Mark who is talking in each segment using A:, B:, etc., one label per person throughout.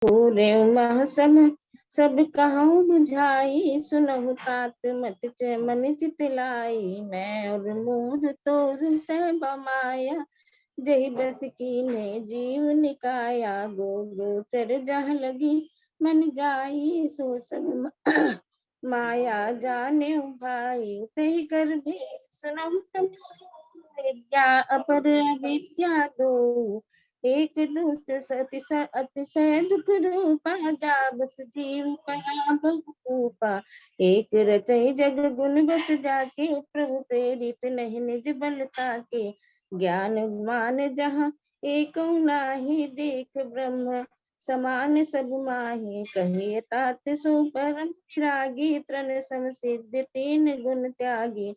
A: पूरे मह सब कहूँ बुझाई, सुनहु तात मत मन चितलाई। मैं और मोर तोर बमाया, जही बस की ने जीव निकाया। गो गोचर जहाँ लगी मन जाई, सो सब माया जाने भाई। तही कर भी सुनहु तम विद्या अपर अविद्या दो, एक दुष्ट सति अतिशय दुख रूपा। जा बस जीव परा भूपा, एक रचय जग गुण बस जाके। प्रभु प्रेरित नहीं निज बलता के, ज्ञान मान जहाँ एक नाही। देख ब्रह्म समान सब माही, कहिए तात सो परम विरागी। तृण सम सिद्ध तीन गुण त्यागी,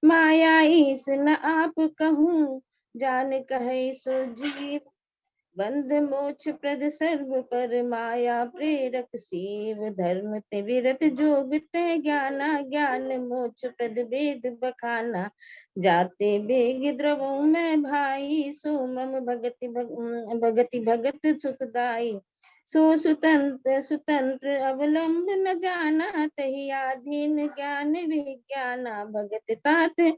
A: माया ईस न आप कहूँ, जान कहे सो जीव। बंध मोक्ष प्रद सर्व पर, माया प्रेरक शिव। धर्म ते विरत जोग ते ज्ञाना, ज्ञान मोक्ष प्रद वेद बखाना। जाते बेग द्रवों में भाई, सो मम भगति भगत सुखदाई। सो सुतंत्र सुतंत्र अवलंब न जाना, तही आधीन ज्ञान विज्ञाना। भगत तात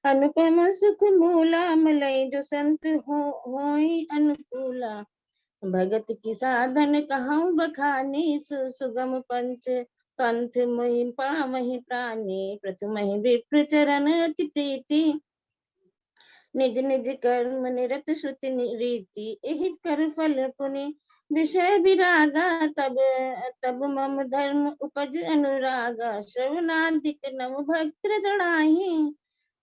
A: अनुपम सुख मूला, मलय जो संत होई अनुकूला। भगत की साधन कहूँ बखानी, सुगम पंच पंथ मोहि पावहि प्राणी। प्रथम ही विप्र चरण अति प्रीति, निज निज कर्म निरत श्रुति रीति। एहि कर फल पुनि विषय विरागा, तब तब मम धर्म उपज अनुरागा। श्रवणादिक नव भक्त दृढ़ाहि,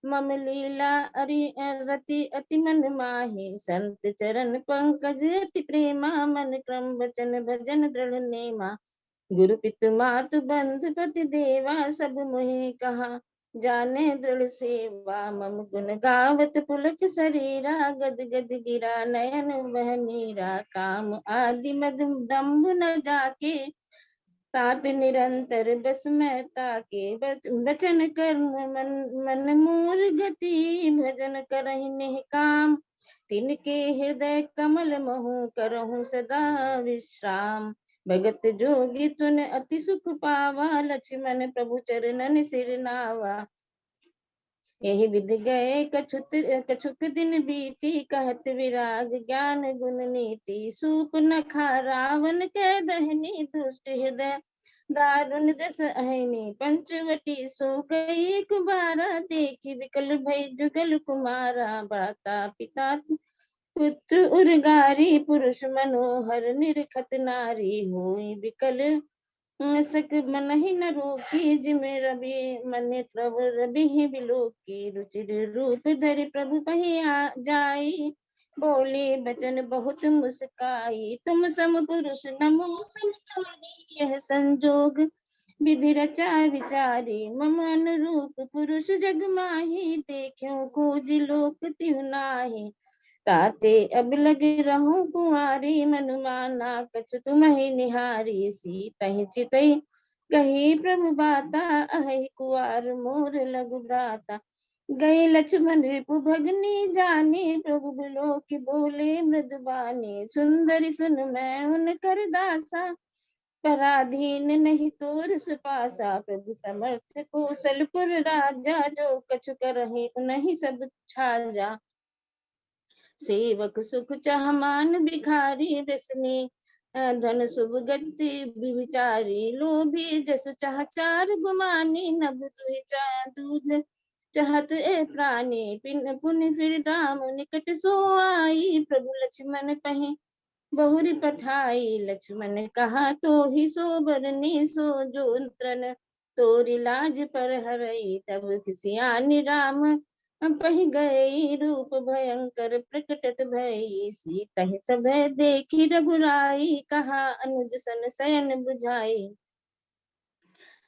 A: मम लीला रति अति मन माही। संत चरण पंकज अति प्रेमा, मन क्रम वचन भजन दृढ़ नेमा। गुरु पितु मातु बंधु पति देवा, सब मोहि कहा जाने दृढ़ सेवा। मम गुण गावत पुलक शरीरा, गद गद गिरा नयन वह नीरा। काम आदि मद दम्भ न जाके, तात निरंतर बस में ताके। वचन कर्म मन मोर गति, भजन करहि निष्काम। तिनके हृदय कमल महु, करहु सदा विश्राम। भगत जोगी तुन अति सुख पावा, लक्ष्मण प्रभु चरणन सिर नावा। यही विधि गए कछुक दिन बीती, कहत विराग ज्ञान गुण नीति। सूप न खा रावण के बहनी, दुष्ट हृदय दारुण दस अहिनी। पंचवटी सो गई एक बारा, देखी विकल भई जुगल कुमारा। भ्राता पिता पुत्र उर्गारी, पुरुष मनोहर निरखत नारी। होई विकल सक मन ही न रोकी, जिमे रवि मन प्रभु रवि ही बिलोकी। रुचिर रूप धरि प्रभु पही जाई, बोले बचन बहुत मुस्काई। तुम सम पुरुष नमो समनारी, यह संजोग विधि रचा विचारी। मम अनुरूप पुरुष जग माही, देखो खोज लोक तिहु नाही। ताते अब लगे रहूं कुंवारी, मनु माना कछु तुम्हें निहारी। सीतहि चितई कही प्रभु बाता, अहि कुआर मोर लघु भ्राता। गए लक्ष्मण रिपु भगनी जानी, प्रभु बिलो की बोले मृदुबानी। सुंदरी सुन मैं उन कर दासा, पराधीन नहीं तोर सुपासा। प्रभु समर्थ कौशलपुर राजा, जो कछु करहि नहीं सब छाजा। सेवक सुख चाह मान भिखारी, दसनी धन शुभ गति विचारी। लोभी जस चाह चार गुमानी, नभ दुहि चाह दूध चाहत ए प्राणी। पिन पुन फिर राम निकट सो आई, प्रभु लक्ष्मण पही बहुरी पठाई। लक्ष्मण कहा तो ही सो बरनी, सो जो तृण तोरी लाज पर हरई। तब किसियानि राम पही गए, रूप भयंकर प्रकटत भई। सीता सब देखी रघुराई, कहा अनुज सन शयन बुझाई।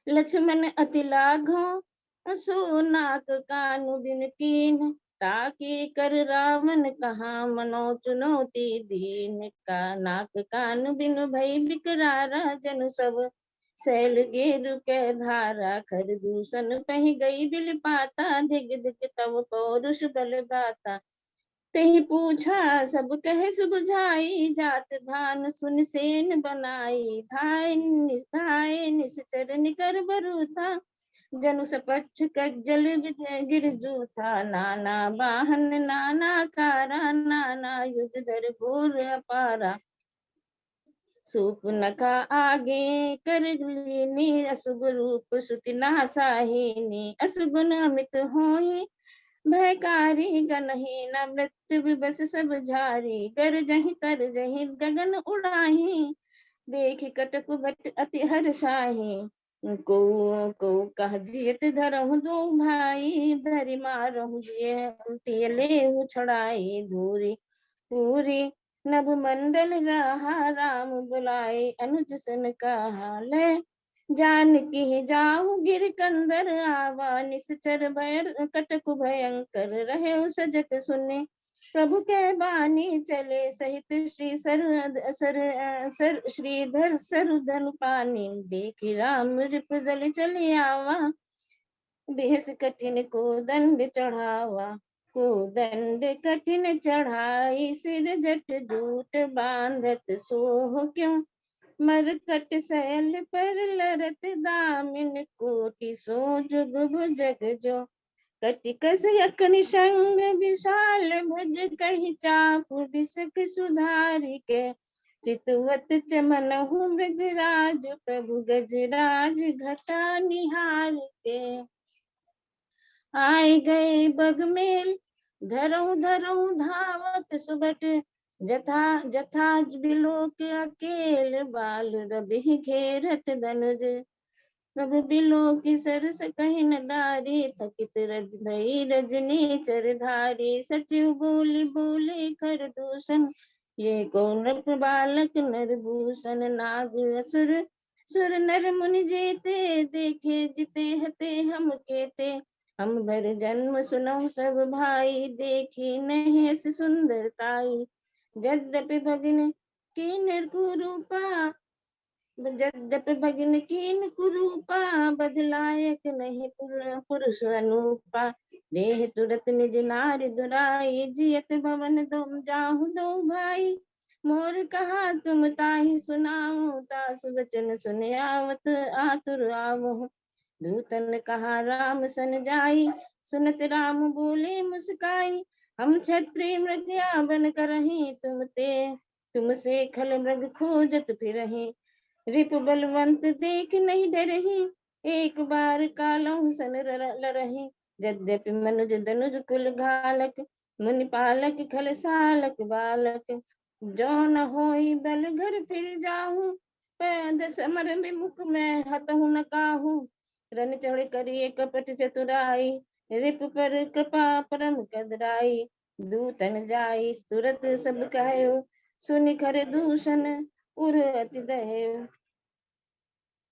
A: लक्ष्मण अति लाघव सो नाक कानु बिन कीन, ताकि कर रावण कहा मनो चुनौती दीन। का नाक कान बिनु भई बिकरारा, जनु सब सैल गेरु के धारा। खरदूषण पही गई बिल पाता, धिग धिग तव पौरुष बल बाता। तेहि पूछा सब कहे सुबुझाई, जात भान सुन सेन बनाई। धाय निश्चर निकर बरूथा, जनु सपक्ष कज्जल गिरजू था। नाना वाहन नाना कारा, नाना युद्ध धर घोर अपारा। सूपनखा आगे कर लीनी, अशुभ रूप श्रुति नासाहिनी। अशुभन अमित होई, भयकारी गनहि न मृत्यु विबस सब झारी। गर जहि तर जहि गगन उड़ाही, देखि कटक भट अति हर्षाही। को कह जियत धरहु दो भाई, धरि मारहु जिय लेहु छड़ाई। धूरी पूरी नभ मंडल रहा, राम बुलाए अनुज सन कहा। ले जानकी जाहु गिर कंदर, आवा निश्चर भयर कटक भयंकर। रहे सजग सुने प्रभु के बानी, चले सहित श्री श्रीधर सरधन पानी। देखी राम रिपुदल चले आवा, बेहस कठिन को दंड चढ़ावा। को दंड कठिन चढ़ाई, सिर जट जूट बांधत सोह क्यों। मरकट सैल पर लरत, दामिन कोटि सो जुग भुजग जो। कटिकस यकनि संग विशाल भुज, कहि चापु बिसक सुधारि के। चितवत चमनहु मृगराज, प्रभु गजराज घटा निहार के। आए गए बगमेल धरऊ धरऊ धावत सुबट, जथा जथा बिलोक अकेल। बाल रबि घेरत धनुज, प्रभु बिलोक सरस कहि न डारी। थकित भई रजनी चरधारी, सचिव बोली बोले कर दूषण। ये कौन बालक नरभूषण। नाग असुर सुर नर मुनि जेते, देखे जिते हते हम केते। हम भर जन्म सुनऊ सब भाई, देखी नहीं ऐसी सुंदरताई। यद्यपि भगिन कीन कुरूपा, यद्यपि भगिन कीन कुरूपा। बदलायक नहीं पुरुष अनूपा। देह तुरत निज नारी दुराई, जियत भवन तुम जाहु दो भाई। मोर कहा तुम ताहि सुनाओ, तासु वचन सुने आवत आतुर आवो। दूतन कहा राम सन जाई, सुनत राम बोले मुस्काई। हम क्षत्रिय मृगया बन करही, तुमसे खल मृग खोजत फिरही। रिपु बलवंत देख नहीं डरही, एक बार कालहु सन लरही। यद्यपि मनुज दनुज कुल घालक, मुनि पालक खल सालक बालक। जो न होई बल घर फिर जाहू, पैद समर विमुख में हतहु न काहू। रन चढ़ करिए कपट चतुराई, रिप पर कृपा परम कदराई। दूतन जाई तुरत सब कहयो, सुनि खर दूषण उर अति दहेउ।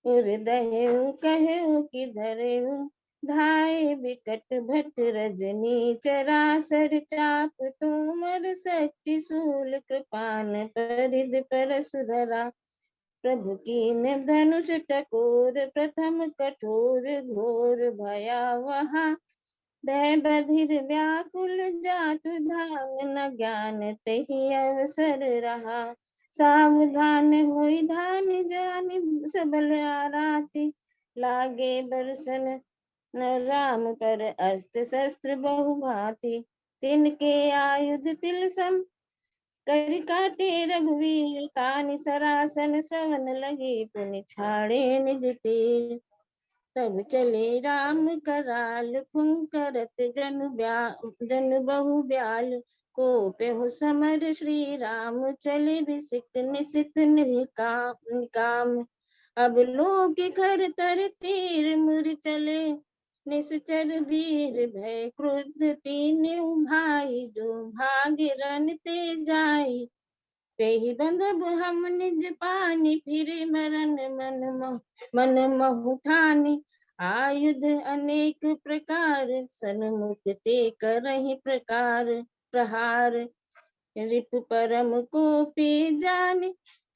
A: उर दहेउ कहेउ कि धरेउ, धाय विकट भट रजनी। चरासर चाप तोमर शक्ति शूल, कृपान परिध परशुधरा। प्रभु कीन धनुष टकोर, प्रथम कठोर घोर भयावहा। भय बधिर व्याकुल जातु, धान न ज्ञान तहि अवसर रहा। सावधान होई धान जानि, सबल आराती। लागे बरसन राम पर अस्त्र शस्त्र बहु भांति। तिनके आयुध तिलसम कर काटे रघुवीर। तानि सरासन श्रवण लगे, पुनि छाड़े निज तीर। तब चले राम कराल, फुंकरत जनु बहु ब्याल। को पेहु समर श्री राम, चले बिसिक निशित निकाम। अब लोक खर तर तीर मुर चले, निश्चर वीर भय क्रुद्ध। तीनों भाई जो भागे रन ते जाई, तेहि बंधब हम निज पानी। फिर मरन मन महु ठानी। आयुध अनेक प्रकार, सन्मुख ते करहि प्रहार। रिपु परम कोपी जानि,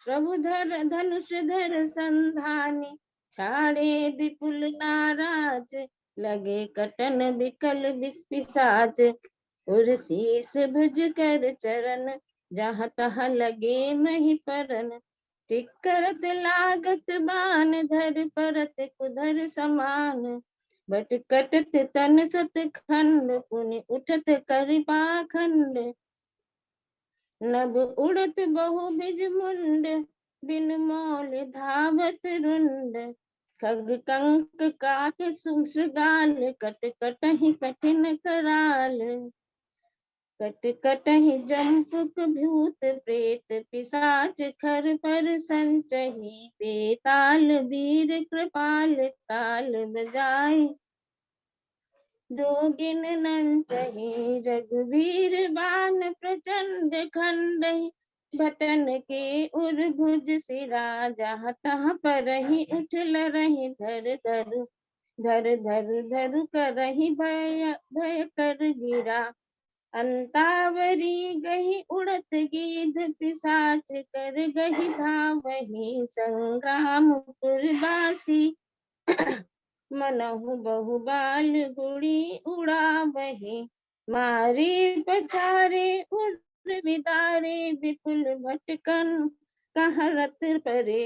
A: प्रभु धनुष धर संधानी। छाड़े विपुल नाराज, लगे कटन बिकल पिशाच। उर शीस भुज कर चरण, जहाँ तहाँ लगे मही परन। टिक करत लागत बान, धर परत कुधर समान। बट कटत तन सत खंड, पुनि उठत कर पाखंड। नभ उड़त बहु बिज मुंड, बिन मौल धावत रुंड। खग कंक काक सुमृगाल, कट कटहि कठिन कराल। कट कटहि जम्पुक भूत प्रेत, पिशाच खर पर संचहि। बेताल वीर कृपाल, ताल बजाय जोगिन नंचहि। रघुवीर बान प्रचंड खंडहि, भटन के उर भुज सिरा। जहाँ तहाँ परहि उठ लरहि, धर धरु धर धर धरु करहि भय भय कर गिरा। अंतावरी गही उड़त गीध, पिशाच कर गही धावहि। संग्रामपुर बासी, मनहु बहुबाल गुड़ी उड़ावहि। मारे पछारे उर बिदारे, विपुल भटकन कहरत परे।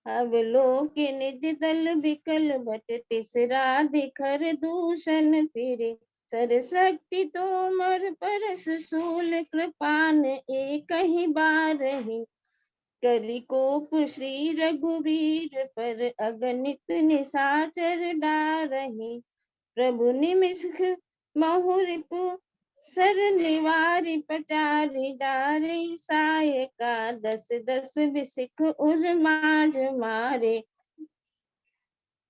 A: अवलोके निज दल बिकल, भट तिसरा दिखर दूषण फिरे। सरस्वती तोमर परस सूल, कृपान एक ही बारहि। करि कोप श्री रघुवीर पर, अगणित निशाचर डारहि। प्रभु निमिषक महु रिपु, सर निवारि पचारि डारे। सायका दस दस बिसिक उर माझ मारे।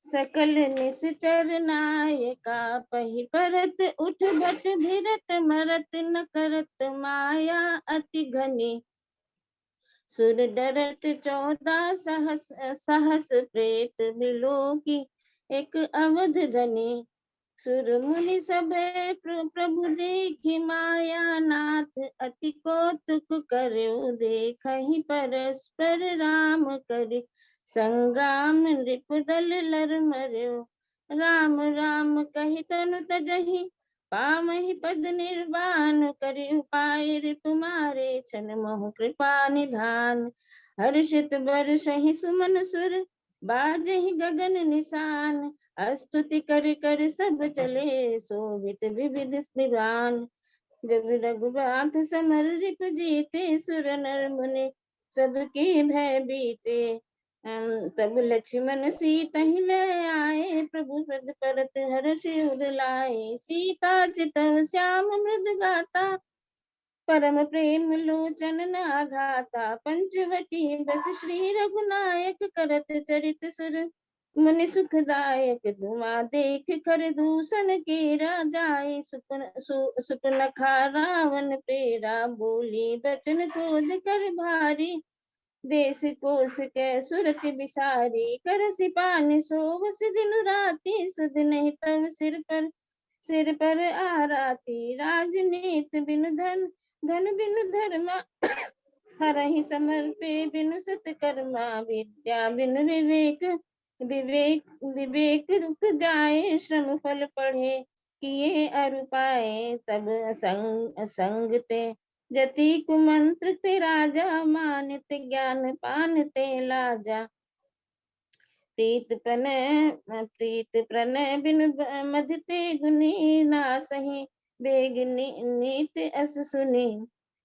A: सकल निश्चर नायका, पहि परत उठ बट भिरत मरत। न करत माया अति घनी, सुर डरत 14 सहस सहस प्रेत। बिलो की एक अवध धनी, सुर मुनि सभे प्रभु देखि माया नाथ। अति कौतुक करौ देखहि परस्पर राम करि। संग्राम नृपदल लर मरौ, राम राम कहि तनु तजहि। पामहि पद निर्वाण, करि उपाय रिपु मारे। छन मोह कृपा निधान, हर्षित बरसहि सुमन सुर। बाजहि गगन निशान, स्तुति कर कर सब चले। शोभित विविध विद्वान, जब रघुनाथ समर रिप जीते। सुर नर मुनि सबके भय बीते। तब लक्ष्मण सीता ही ले आए, प्रभु पद परत हर्ष उर लाए। सीता चितव श्याम मृद गाता, परम प्रेम लोचन न आघाता। पंचवटी बस श्री रघुनायक, करत चरित सुर मुनि सुखदायक। धुमा देख कर दूषण केरा, जाय सुपनखा रावण पेरा। बोली बचन क्रोध कर भारी, देश कोस के सुरति बिसारी। कर सिपान सोवस दिन राति, सुध नहीं तब सिर पर आराती। राजनीत बिनु धन, धन बिनु धर्मा, हरहि समर पे बिनु सत्कर्मा। विद्या बिनु विवेक, विवेक रुक जाए। श्रम फल पढ़े किए अरु पाए, तब संग ते जति कुमंत्र ते राजा। मानित ज्ञान पान ते लाजा। प्रीत प्रण बिनु मध ते गुनी, नासहि बेग नीत अस सुनी।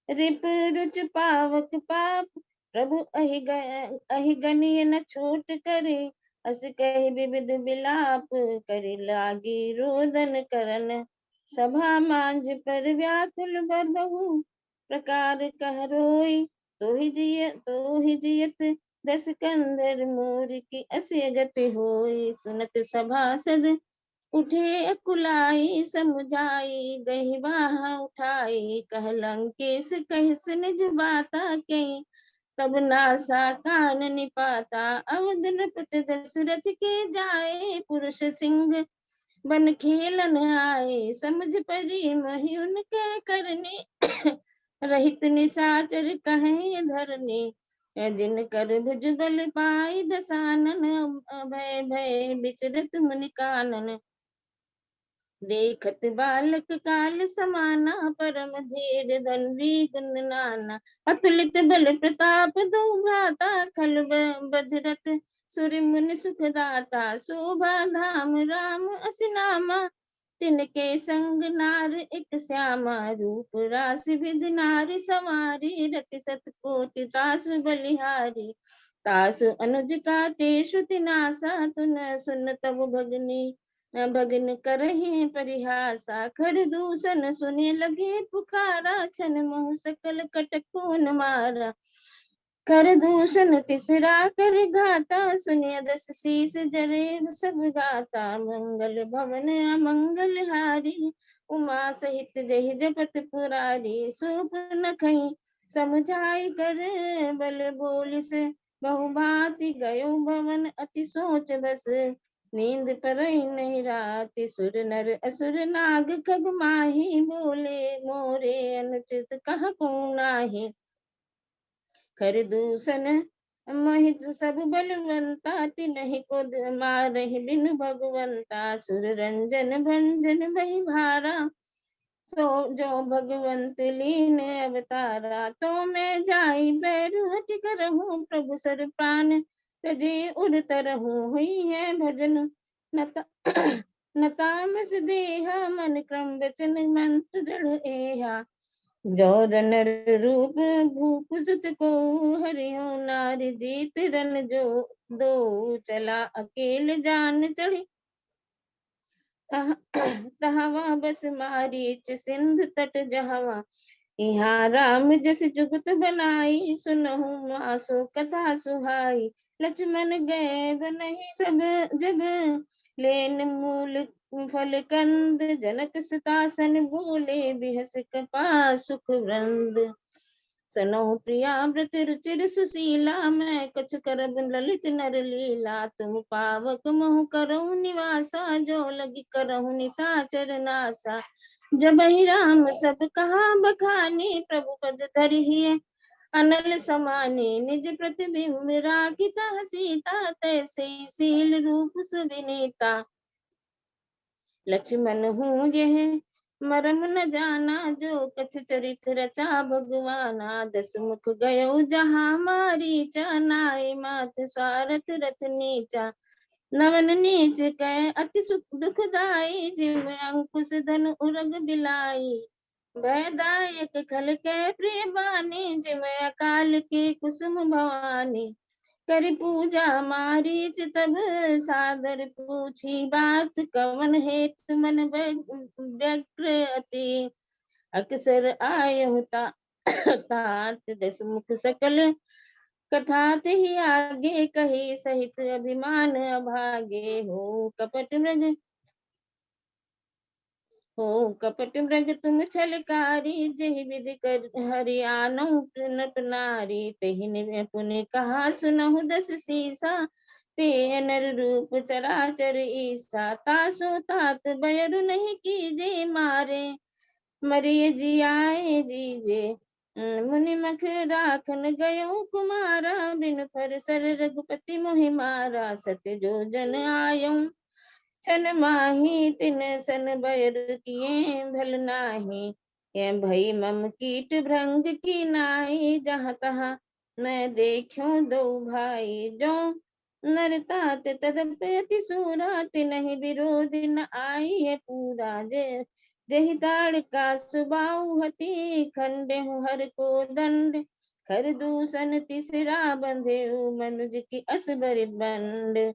A: रिप रुच पावक पाप, प्रभु अहि गनीय न छोट करे। अस कहि विविध बिलाप, करि लागी रोदन करन। सभा मांझ पर व्याकुल बहु, प्रकार कह रोई। तो ही जियत दस कंधर मोर की, अस्य गति होई। सुनत सभासद उठे अकुलाई, समुझाई गही बाह उठाई। कह लंकेश कहिस निज बाता के, तब नासा कान निपाता। अवध नृपति दशरथ के जाए, पुरुष सिंह बन खेलन आए। समझ परी महि उनके करने, रहित निशाचर कहे धरने। जिन कर भुज बल पाई दसानन, अभय भय विचरत मुनि कानन। देखत बालक काल समाना, परम धीर धनुरी गुण नाना। अतुलित बल प्रताप दो भ्राता, खल बधरत सूर्य मुनि सुखदाता। शोभा धाम राम असनामा, तिनके संग नार एक श्यामा। रूप राशि विधि नारी समारी, रति सत कोटि तासु बलिहारी। तासु अनुज काटे श्रुति नासा, तुन सुन तब भगनी भगन करहि परिहासा। खर दूषण सुने लगे पुकारा, छन मोह सकल कटकोन मारा। कर दूषण तिसरा कर घाता, सुनिय दस शीस जरे सब गाता। मंगल भवन अमंगल हारी, उमा सहित जहि जपत पुरारी। सूप न कहीं समझाई कर, बल बोलिस बहुभांति। गयो भवन अति सोच बस, नींद परई नहीं राति। सुर नर असुर नाग खग माही, बोले मोरे अनुचित कह को नाही। कर दूषण महित सब बलवंता, तिनहि को मारहि बिनु भगवंता। सुर रंजन भंजन भई भारा, सो जो भगवंत लीन अवतारा। तो मैं जाई बैरु हट करहूँ, प्रभु सर प्राण तजे उर तरहूँ। हुई है भजन नता नतामस देहा, मन क्रम वचन मंत्र दृढ़ एहा। जो रनर रूप भूप सुत को, हरियो नारी जीत रन जो दो। चला अकेल जान चढ़ी, तहवा बस मारीच सिंधु तट जहवा। यहाँ राम जस जुगत बनाई, सुनहु मासो कथा सुहाई। लक्ष्मण गए बनहि सब जब, लेन मूल फल कंद। जनक सुतासन बोले, बिहस कृपा सुख वृंद। सनो प्रिया व्रत रुचिर सुशीला, मैं कछु करब ललित नर लीला। तुम पावक मोह करहु निवासा, जो लगी करहु निशाचर नासा। जब ही राम सब कहा बखानी, प्रभु पद धरिहि अनल समाने। निज प्रतिबिंब राखित सीता, तैसे शील रूप सुविनीता। लक्ष्मण हूँ यह मरम न जाना, जो कछु चरित रचा भगवाना। दस मुख गयो जहाँ मारीचा, नाई मात सारथ रथ नीचा। नवन नीच कै अति सुख दुखदाई, जिम अंकुश धन उरग बिलाई। भयदायक खल कै प्रिय बानी, जिम अकाल के कुसुम भवानी। कर पूजा मारीच तब सादर पूछी बात, कवन हेतु मन व्यग्र अति। अक्सर आयहु तात दस मुख सकल कथा, ही आगे कही सहित अभिमान अभागे। हो कपट मृग तुम छलकारी, जहि विधि कर हरियाणु नट नारी। तहि पुनि कहा सुनहु दस सीसा, ते नर रूप चराचर ईसा। तासो तात बयरु नहीं कीजे, मारे मरिय जियाए जीजे। मुनि मख राखन गयो कुमारा, बिन फर सर रघुपति मोहि मारा। सत्य जो जन आयऊ छन माही, तिन सन बैर किए भल नाही। ये भई मम कीट भृंग की नाई, जहाँ तहाँ मैं देखूं दो भाई। जो नर तात तदपि सूरा, तिनहि विरोध न आई है पूरा। जहि ताड़ का सुबाऊ हति, खंडे हर को दंड। खर दूषण तिसरा बंधे, मनुज की असबर बंड।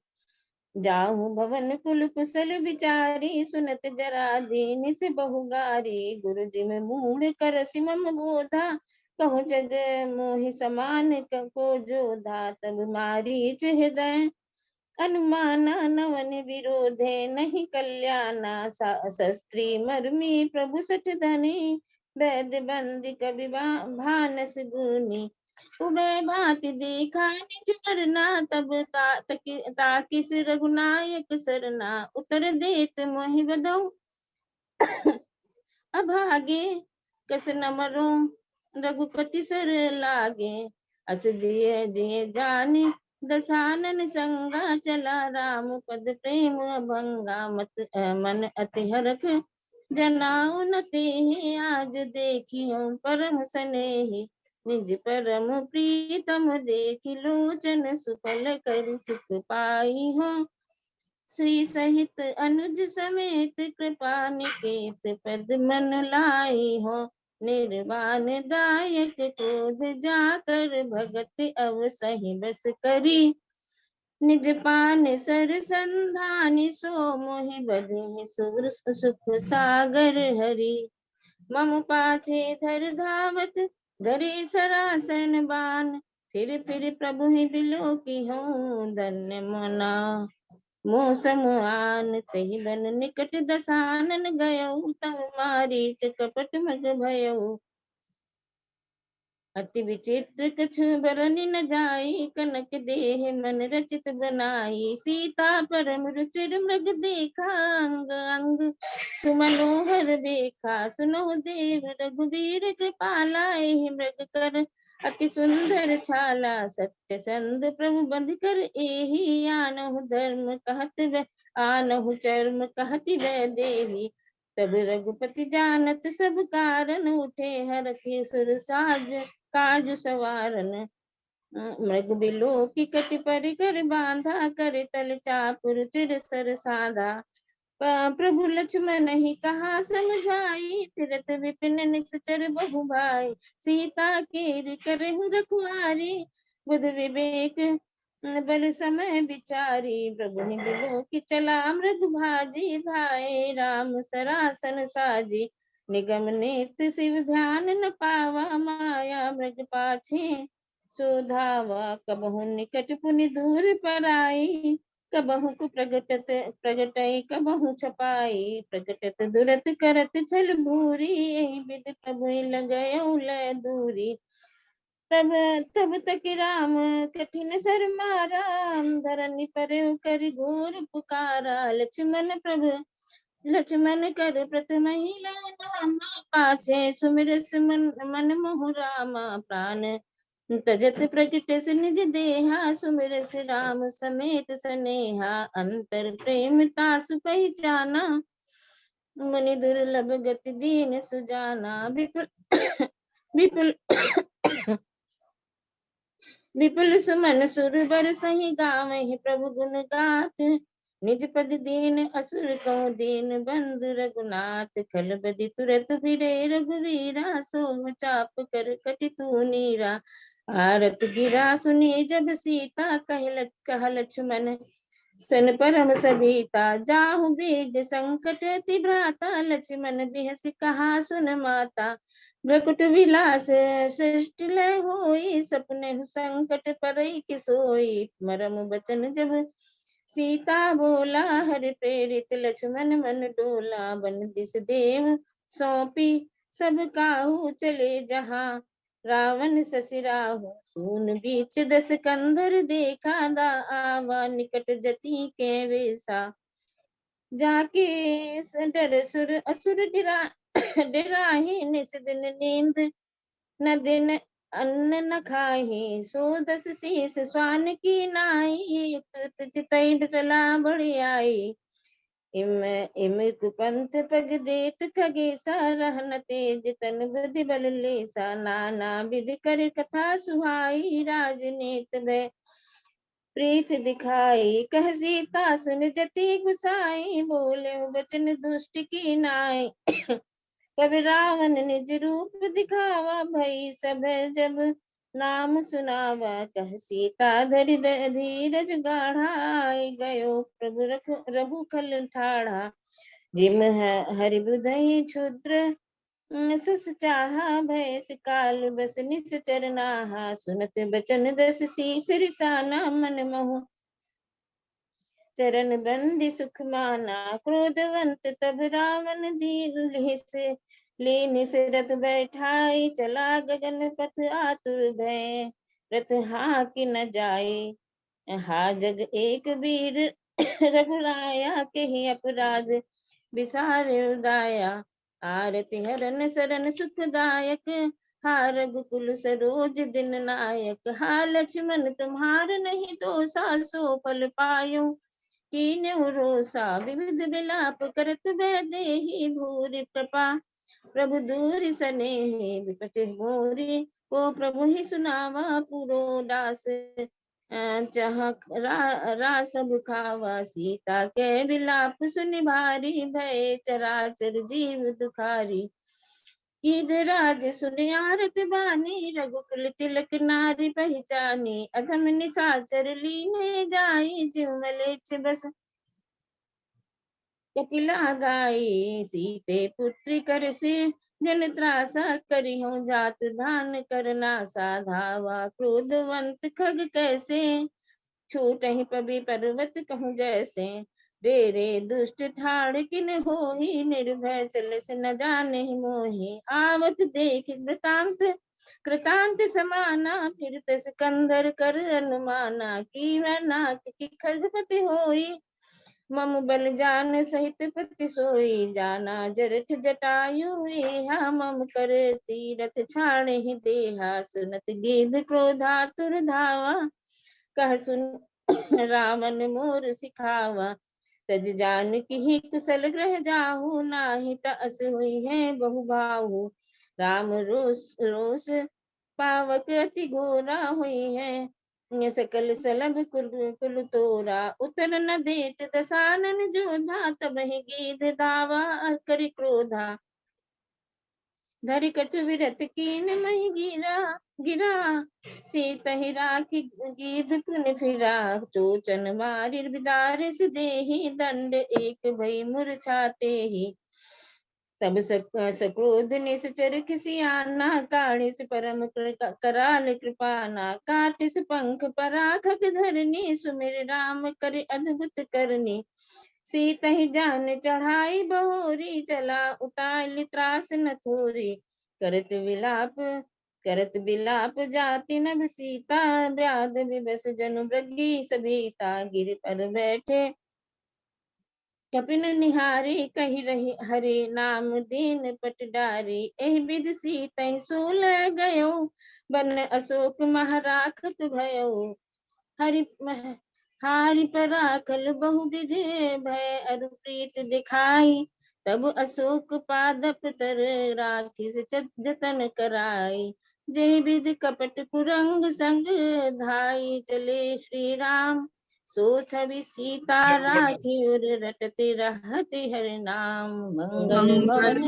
A: जाहु भवन कुल कुशल विचारी, सुनत जरा दीन से बहुगारी। गुरु जिम मूढ़ कर सिमम बोधा, कहूँ जग मोहि समान को जोधा। तब मारीच हृदय अनुमाना, नवन विरोधे नहीं कल्याणा। शस्त्री मर्मी प्रभु सठ धनी, वैद बंदी कवि भानस गुनी। उभय भांति देखा निज करना, तब ताकिस रघुनायक सरना। उतर देत मोहि बदऊ अभागे, कस न मरो रघुपति सर लागे। अस जिय जिय जानि दशानन संगा चला राम पद प्रेम अभंगा मत मन अति हरख जनाऊ न तेहि आज देखियो परम स्नेही निज परम प्रीतम देखि लोचन सुफल कर सुख पाई हो श्री सहित अनुज समेत कृपा निकेत पद मन लाई हो निर्वाण दायक क्रोध जाकर भगत अव सही बस करी निज पान सर संधानि सो मोहि बधे सुख सागर हरि मम पाछे धर धावत धरे सरासन बान फिर प्रभु ही बिलो की हूँ धन्य मना मौसम आन तही बन निकट दसानन गयऊ तव मारीच कपट मग भयऊ अति विचित्र कछु बरनि न जाई कनक देह मन रचित बनाई सीता परम रुचिर मृग देखा अंग अंग सुमनोहर देखा सुनो देव रघुवीर कृपाला एहि मृग कर अति सुंदर छाला सत्य संध प्रभु बंध कर एहि आनहु धर्म कहत आनहु चर्म कहति वै देवी तब रघुपति जानत सब कारण उठे हरखि सुर साज काज सवारन मृग बिलो की कटि पर कर बांधा कर तल चापुर चिर सर साधा प्रभु लक्ष्मण ही कहा समझाई तीरथ विपिन निश्चर बहु भाई सीता के करहु रखुआरी बुध विवेक बल समय विचारी प्रभु ने बिलो की चला मृग भाजी धाये राम सरासन साजी निगम नेत शिव ध्यान न पावा माया मृग पाछे सोधावा कबहु निकट पुनि दूर पर आई कबहु कु प्रगटई कबहु छपाई प्रगटत दुरत करत छल भूरी यही विध प्रभु लगयऊ लय दूरी तब तब तक राम कठिन सर मारा धरनी पर कर घोर पुकारा लक्ष्मण कर प्रथम महिला नाम पाछे सुमिर मन मोह रामा प्राण तजत प्रकट निज देहा सुमिर राम समेत स्नेहा अंतर प्रेम तासु पहचाना मुनि दुर्लभ गति दीन सुजाना विपुल विपुल विपुल सुमन सुर बर सही गावहि प्रभु गुण गाथ निज पद दीन असुर कहो दीन बंधु रघुनाथ खल बदि तुरत फिरे रघुवीरा सोम चाप कर कटि तू नीरा आरत गिरा सुनी जब सीता कह लक्ष्मण सन परम सभीता जाहु बीज संकट अति भ्राता लक्ष्मण बिहस कहा सुन माता भ्रकुट विलास सृष्टि लय होई सपने संकट परई कि सोई मरम बचन जब सीता बोला हरि प्रेरित लक्ष्मण मन डोला बन दिस देव सौंपी सब काहू चले जहाँ रावण ससिराहु सून बीच दस कंधर देखा दा आवा निकट जति के वेसा जाके डर सुर असुर डराही निस दिन नींद न दिन अन्न न खाही सो दस शीस स्वान की नाई चितई चला बड़ी आई इम इम कुपंथ पग देत खगेसा रहन तेज तन बुद्धि बल लेसा नाना विधि कर कथा सुहाई राजनीत भय प्रीत दिखाई कह सीता सुन जति गुसाई बोले बचन दुष्ट की नाई कब रावण निज रूप दिखावा भई सब जब नाम सुनावा कह सीता धरि धीरज गाढ़ा आई गयो प्रभु रघु खल ठाढ़ा जिम हरि बुधहि क्षुद्र सस चाहा भय काल बस निस चरनाहा सुनत बचन दस शीस रिसाना मन मोह चरण बंदी सुख माना क्रोधवंत तब रावण दीन से लीन से रथ बैठाई चला गगन पथ आतुर भय रथ हा कि न जाए हा जग एक वीर रघुराया के ही अपराध विसार दाया आरति हरन सरन सुखदायक हा रघुकुल सरोज दिन नायक, हा लक्ष्मण तुम्हार नहीं दोषा, सो फल पायो कीन्यु रोसा, विविध विलाप करत भय देहि भूरि कृपा, प्रभु दूर सनेहि विपति मोरी, को प्रभु ही सुनावा पुरो दास, चाह रास बुखावा, सीता के विलाप सुनि भारी, भय चराचर जीव दुखारी, राज सुनि आरत बानी, रघुकुल तिलक नारी पहचानी, अधम निशाचर लीने जाई, जिउ मलेच्छ बस कपिला गाई, सीते पुत्री कर से जन त्रासा, करिहु जात धान करना साधावा, क्रोधवंत खग कैसे, छूटहि पबि पर्वत कहूँ जैसे, रे दुष्ट ठाड़ किन होहि, निर्भय चलस न जाने मोहि, आवत देख वृतांत कृतांत समाना, फिर तस कंधर कर अनुमाना, की वह नाक की खड़गपति होई, मम बल जान सहित पति सोई, जाना जरठ जटायु हा, मम कर तीरथ छाड़ ही देहा, सुनत गिद्ध क्रोधातुर धावा, कह सुन रावण मोर सिखावा, तज जान की कुशल ग्रह जाहू, नाही तअस हुई है बहु भाहु, राम रोष रोष पावक अति घोरा हुई है, सकल सलभ कुल कुल तोरा, उतर न देत दसानन जोधा, तब ही गीध धावा कर क्रोधा, धरि कछु विरत कीन मही गिरा गिरा, सीतहि राखी गीध पुन फिरा, चोचन मारिर बिदारस देहि, दंड एक भई मूर्छाते ही, तब सक्रोध निश्चर खिसियाना, काढ़िस परम कराल कृपाना, काटिस पंख पराखक धरनी, सुमिर राम कर अद्भुत करनी, सीतहि जान चढ़ाई बहोरी, चला उतार त्रास न थोरी, करत विलाप जाति नभ सीता, व्याध विवश जनु मृगी सभीता, गिर पर बैठे कपिन निहारी, कही रही हरे नाम दीन पटडारी, एहि विधि सीतहि सोल गयो, बन अशोक महराखत भयो, हरि हारि पराखल बहु विधि, भय अरु प्रीत दिखाई, तब अशोक पादप तर राखिस जतन कराई, जय विधि कपट कुरंग संग धाई, चले श्री राम सो छवि सीता राखी, उर रटते रहते हरि नाम, मंगल भवन